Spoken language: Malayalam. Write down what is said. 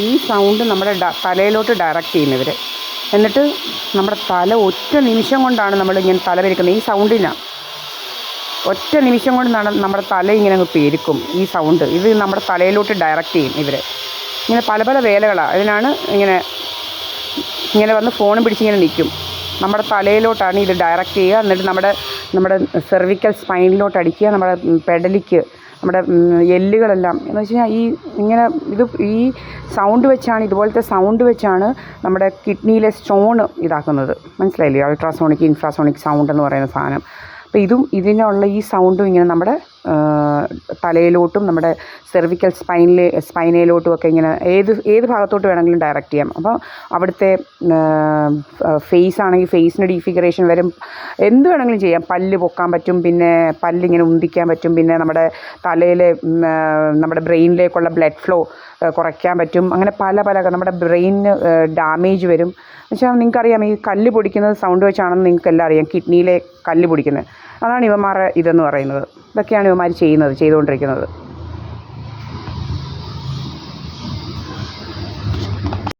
ഈ സൗണ്ട് നമ്മുടെ തലയിലോട്ട് ഡയറക്റ്റ് ചെയ്യുന്നവർ. എന്നിട്ട് നമ്മുടെ തല ഒറ്റ നിമിഷം കൊണ്ടാണ് നമ്മളിങ്ങനെ തല പെരുക്കുന്നത് ഈ സൗണ്ടിനാണ്. ഒറ്റ നിമിഷം കൊണ്ട് നമ്മുടെ തല ഇങ്ങനെ അങ്ങ് പെരുക്കും ഈ സൗണ്ട്. ഇത് നമ്മുടെ തലയിലോട്ട് ഡയറക്റ്റ് ചെയ്യും ഇവർ. ഇങ്ങനെ പല പല വേലകളാണ്. അതിനാണ് ഇങ്ങനെ വന്ന് ഫോണും പിടിച്ചിങ്ങനെ നിൽക്കും. നമ്മുടെ തലയിലോട്ടാണ് ഇത് ഡയറക്റ്റ് ചെയ്യുക. എന്നിട്ട് നമ്മുടെ സെർവിക്കൽ സ്പൈനിലോട്ട് അടിക്കുക. നമ്മുടെ പെടലിക്ക് നമ്മുടെ എല്ലുകളെല്ലാം എന്ന് വെച്ച് കഴിഞ്ഞാൽ ഈ സൗണ്ട് വെച്ചാണ്, ഇതുപോലത്തെ സൗണ്ട് വെച്ചാണ് നമ്മുടെ കിഡ്നിയിലെ സ്റ്റോൺ ഇതാക്കുന്നത്. മനസ്സിലായില്ലേ? അൾട്രാസോണിക് ഇൻഫ്രാസോണിക് സൗണ്ട് എന്ന് പറയുന്ന സാധനം. അപ്പോൾ ഇതിനുള്ള ഈ സൗണ്ടും ഇങ്ങനെ നമ്മുടെ തലയിലോട്ടും നമ്മുടെ സെർവിക്കൽ സ്പൈനയിലോട്ടും ഒക്കെ ഇങ്ങനെ ഏത് ഭാഗത്തോട്ട് വേണമെങ്കിലും ഡയറക്റ്റ് ചെയ്യാം. അപ്പോൾ അവിടുത്തെ ഫേസ് ആണെങ്കിൽ ഫേസിന് ഡീഫിഗറേഷൻ വരും. എന്ത് വേണമെങ്കിലും ചെയ്യാം. പല്ല് പൊക്കാൻ പറ്റും, പിന്നെ പല്ലിങ്ങനെ ഉന്തിക്കാൻ പറ്റും, പിന്നെ നമ്മുടെ തലയിലെ നമ്മുടെ ബ്രെയിനിലേക്കുള്ള ബ്ലഡ് ഫ്ലോ കുറയ്ക്കാൻ പറ്റും. അങ്ങനെ പല നമ്മുടെ ബ്രെയിനിന് ഡാമേജ് വരും. എന്നുവെച്ചാൽ നിങ്ങൾക്കറിയാം, ഈ കല്ല് പൊടിക്കുന്നത് സൗണ്ട് വെച്ചാണെന്ന് നിങ്ങൾക്കെല്ലാം അറിയാം. കിഡ്നിയിലെ കല്ല് പൊടിക്കുന്നത് അതാണ് ഇവന്മാരുടെ ഇതെന്ന് പറയുന്നത്. ഇതൊക്കെയാണ് ഇവന്മാർ ചെയ്തുകൊണ്ടിരിക്കുന്നത്.